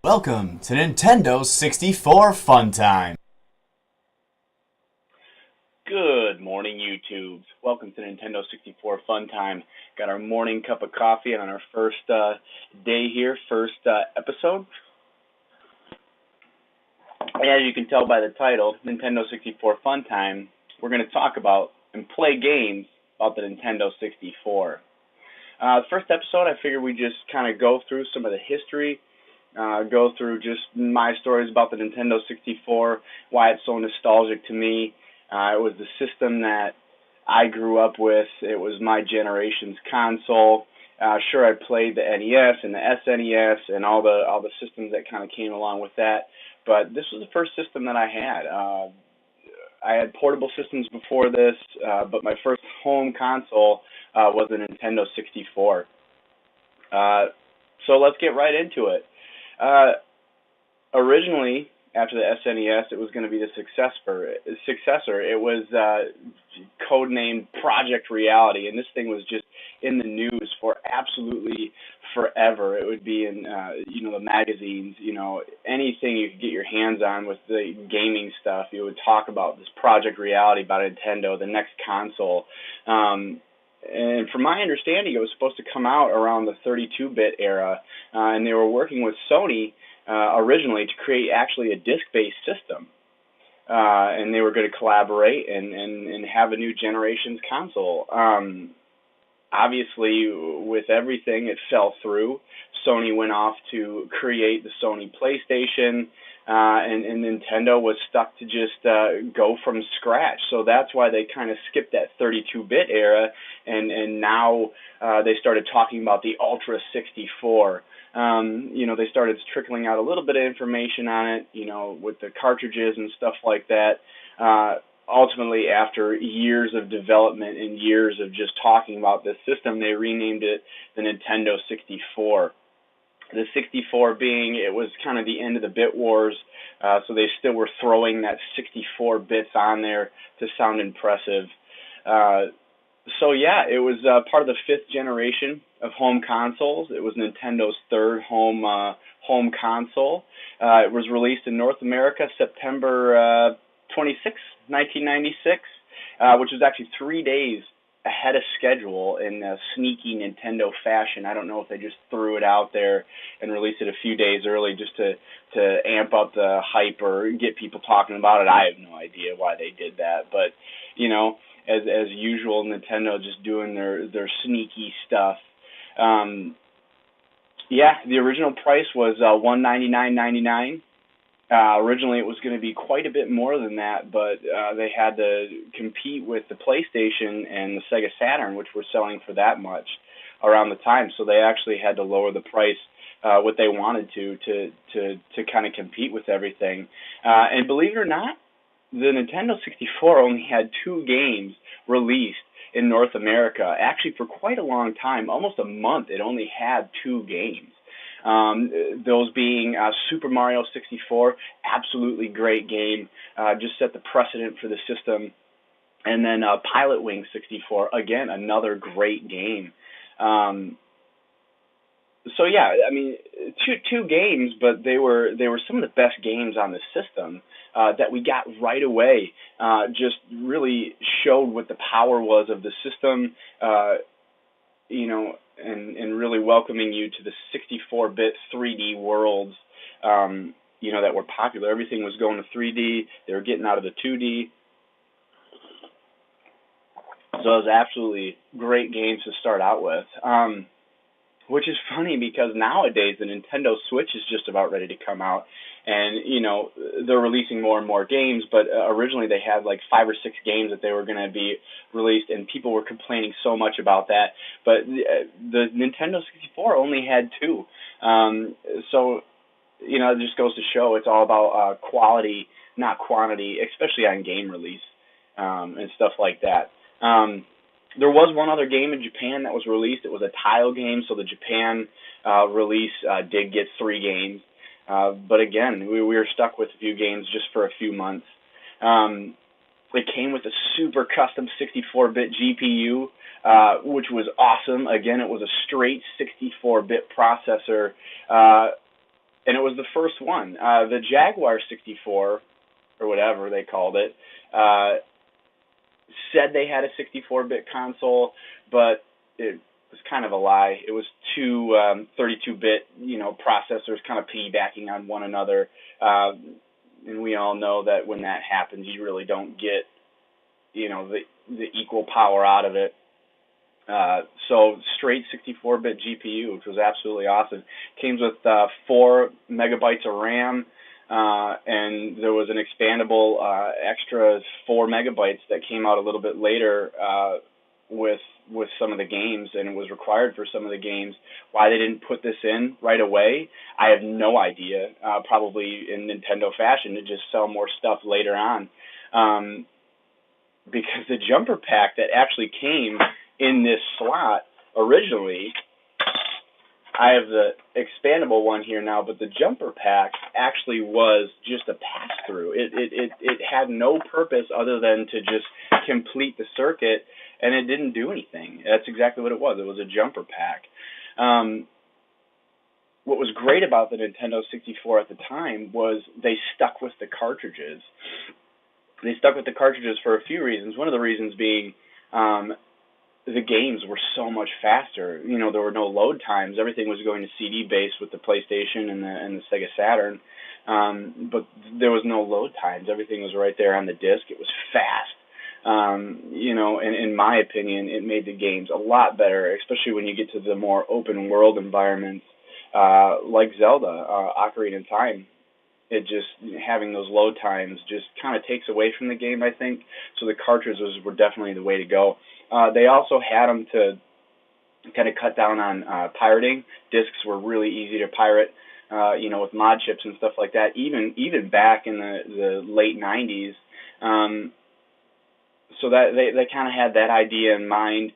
Welcome to Nintendo 64 FunTime. Good morning, YouTubes. Welcome to Nintendo 64 FunTime. Got our morning cup of coffee on our first day here, first episode. And as you can tell by the title, Nintendo 64 FunTime, we're going to talk about and play games about the Nintendo 64. The first episode, I figured we'd just kind of go through some of the history, go through just my stories about the Nintendo 64, why it's so nostalgic to me. It was the system that I grew up with. It was my generation's console. Sure, I played the NES and the SNES and all the systems that kind of came along with that, but this was the first system that I had. I had portable systems before this, but my first home console was a Nintendo 64. So let's get right into it. Originally, after the SNES, it was going to be the successor. It was codenamed Project Reality, and this thing was just in the news for absolutely forever. It would be in the magazines, anything you could get your hands on with the gaming stuff. You would talk about this Project Reality by Nintendo, the next console. And from my understanding, it was supposed to come out around the 32-bit era, and they were working with Sony originally to create actually a disc-based system. And they were going to collaborate and have a new generation's console. Obviously, with everything, it fell through. Sony went off to create the Sony PlayStation, and Nintendo was stuck to just go from scratch. So that's why they kind of skipped that 32-bit era, and now they started talking about the Ultra 64. They started trickling out a little bit of information on it, with the cartridges and stuff like that. Ultimately, after years of development and years of just talking about this system, they renamed it the Nintendo 64. The 64 being, it was kind of the end of the bit wars, so they still were throwing that 64 bits on there to sound impressive. It was part of the fifth generation of home consoles. It was Nintendo's third home console. It was released in North America September 26, 1996, which was actually 3 days ahead of schedule in a sneaky Nintendo fashion. I don't know if they just threw it out there and released it a few days early just to amp up the hype or get people talking about it. I have no idea why they did that, but as usual, Nintendo just doing their sneaky stuff. The original price was $199.99. Originally, it was going to be quite a bit more than that, but they had to compete with the PlayStation and the Sega Saturn, which were selling for that much around the time. So they actually had to lower the price what they wanted to kind of compete with everything. And believe it or not, the Nintendo 64 only had 2 games released in North America. Actually, for quite a long time, almost a month, it only had 2 games. Those being Super Mario 64, absolutely great game, just set the precedent for the system. And then Pilot Wing 64, again, another great game. Two games, but they were some of the best games on the system that we got right away. Just really showed what the power was of the system, and really welcoming you to the 64-bit 3D worlds, that were popular. Everything was going to 3D. They were getting out of the 2D. So it was absolutely great games to start out with. Which is funny because nowadays the Nintendo Switch is just about ready to come out, and they're releasing more and more games. But originally they had like 5 or 6 games that they were going to be released, and people were complaining so much about that. But the Nintendo 64 only had 2, it just goes to show it's all about quality, not quantity, especially on game release and stuff like that. There was one other game in Japan that was released. It was a tile game, so the Japan release did get 3 games. But again, we were stuck with a few games just for a few months. It came with a super custom 64-bit GPU, which was awesome. Again, it was a straight 64-bit processor. and it was the first one. The Jaguar 64, or whatever they called it, said they had a 64-bit console, but it was kind of a lie. It was two 32-bit, processors kind of piggybacking on one another, and we all know that when that happens, you really don't get, the equal power out of it. So straight 64-bit GPU, which was absolutely awesome. Came with 4 megabytes of RAM, and there was an expandable extra 4 megabytes that came out a little bit later with some of the games, and it was required for some of the games. Why they didn't put this in right away, I have no idea. Probably in Nintendo fashion to just sell more stuff later on. Because the jumper pack that actually came in this slot originally, I have the expandable one here now, but the jumper pack actually was just a pass-through. It had no purpose other than to just complete the circuit, and it didn't do anything. That's exactly what it was. It was a jumper pack. What was great about the Nintendo 64 at the time was they stuck with the cartridges. They stuck with the cartridges for a few reasons. One of the reasons being the games were so much faster. There were no load times. Everything was going to CD based with the PlayStation and the Sega Saturn, but there was no load times. Everything was right there on the disc. It was fast. And in my opinion, it made the games a lot better, especially when you get to the more open world environments like Zelda, Ocarina of Time. It just, having those load times just kind of takes away from the game, I think. So the cartridges were definitely the way to go. They also had them to kind of cut down on pirating. Discs were really easy to pirate, with mod chips and stuff like that, even back in the late 90s. So that they kind of had that idea in mind.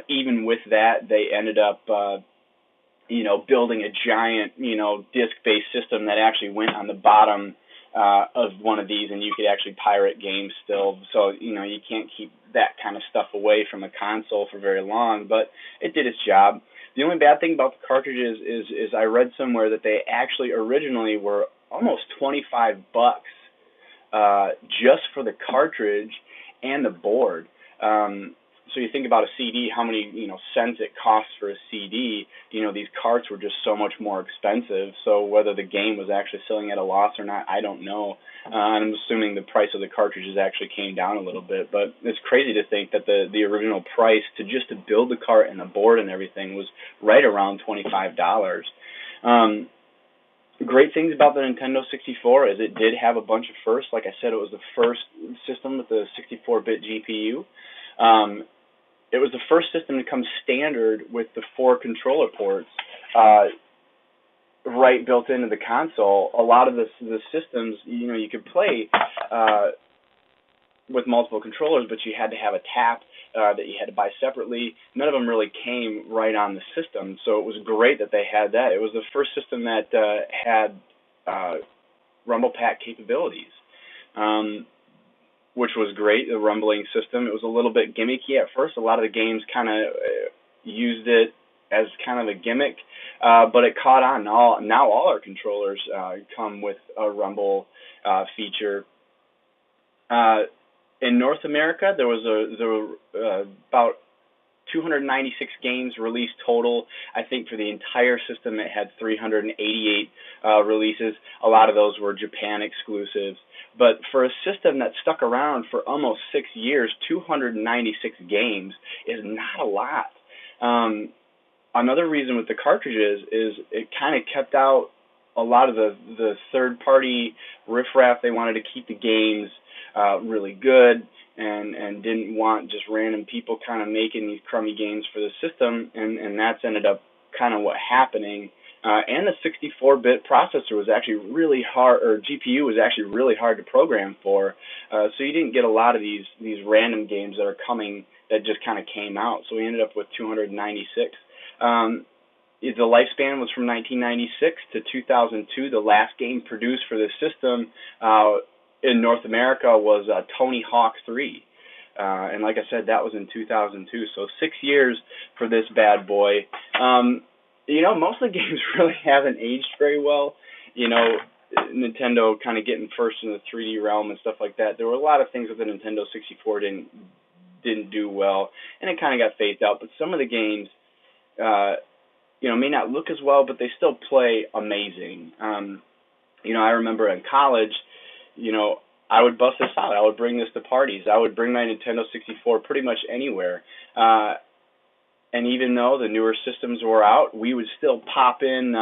Even with that, they ended up building a giant, disc-based system that actually went on the bottom of one of these, and you could actually pirate games still. So, you can't keep that kind of stuff away from a console for very long, but it did its job. The only bad thing about the cartridges is I read somewhere that they actually originally were almost $25 just for the cartridge and the board. So you think about a CD, how many cents it costs for a CD. These carts were just so much more expensive. So whether the game was actually selling at a loss or not, I don't know. I'm assuming the price of the cartridges actually came down a little bit. But it's crazy to think that the original price to build the cart and the board and everything was right around $25. Great things about the Nintendo 64 is it did have a bunch of firsts. Like I said, it was the first system with the 64-bit GPU. It was the first system to come standard with the 4 controller ports right built into the console. A lot of the systems, you could play with multiple controllers, but you had to have a tap that you had to buy separately. None of them really came right on the system, so it was great that they had that. It was the first system that had rumble pack capabilities, which was great, the rumbling system. It was a little bit gimmicky at first. A lot of the games kind of used it as kind of a gimmick, but it caught on. Now all our controllers come with a rumble feature. In North America, there were about 296 games released total. I think for the entire system, it had 388 releases. A lot of those were Japan exclusives. But for a system that stuck around for almost 6 years, 296 games is not a lot. Another reason with the cartridges is it kind of kept out a lot of the third-party riffraff. They wanted to keep the games really good and didn't want just random people kind of making these crummy games for the system, and that's ended up kind of what happening. And the 64-bit processor was actually really hard, or GPU was actually really hard to program for, so you didn't get a lot of these random games that are coming that just kind of came out. So we ended up with 296. The lifespan was from 1996 to 2002. The last game produced for this system in North America was Tony Hawk 3. And like I said, that was in 2002. So 6 years for this bad boy. Most of the games really haven't aged very well. Nintendo kind of getting first in the 3D realm and stuff like that. There were a lot of things that the Nintendo 64 didn't do well, and it kind of got phased out. But some of the games, may not look as well, but they still play amazing. I remember in college, I would bust this out. I would bring this to parties. I would bring my Nintendo 64 pretty much anywhere. And even though the newer systems were out, we would still pop in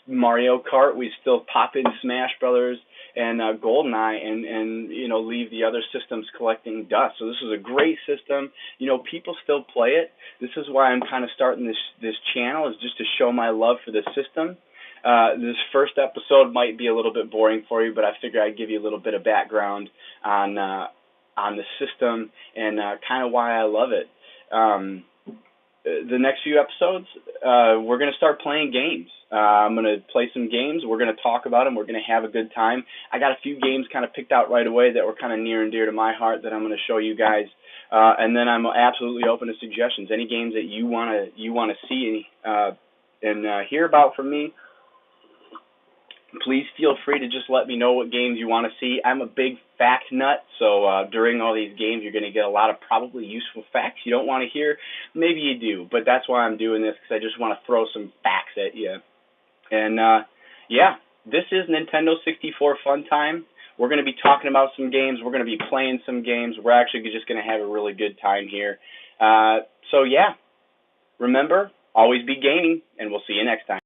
Mario Kart. We'd still pop in Smash Brothers and GoldenEye, and leave the other systems collecting dust. So this was a great system. People still play it. This is why I'm kind of starting this channel, is just to show my love for this system. This first episode might be a little bit boring for you, but I figure I'd give you a little bit of background on the system and kind of why I love it. The next few episodes, we're going to start playing games. I'm going to play some games. We're going to talk about them. We're going to have a good time. I got a few games kind of picked out right away that were kind of near and dear to my heart that I'm going to show you guys. And then I'm absolutely open to suggestions. Any games that you want to see and hear about from me, please feel free to just let me know what games you want to see. I'm a big fact nut, so during all these games, you're going to get a lot of probably useful facts you don't want to hear. Maybe you do, but that's why I'm doing this, because I just want to throw some facts at you. And, this is Nintendo 64 Fun Time. We're going to be talking about some games. We're going to be playing some games. We're actually just going to have a really good time here. Remember, always be gaming, and we'll see you next time.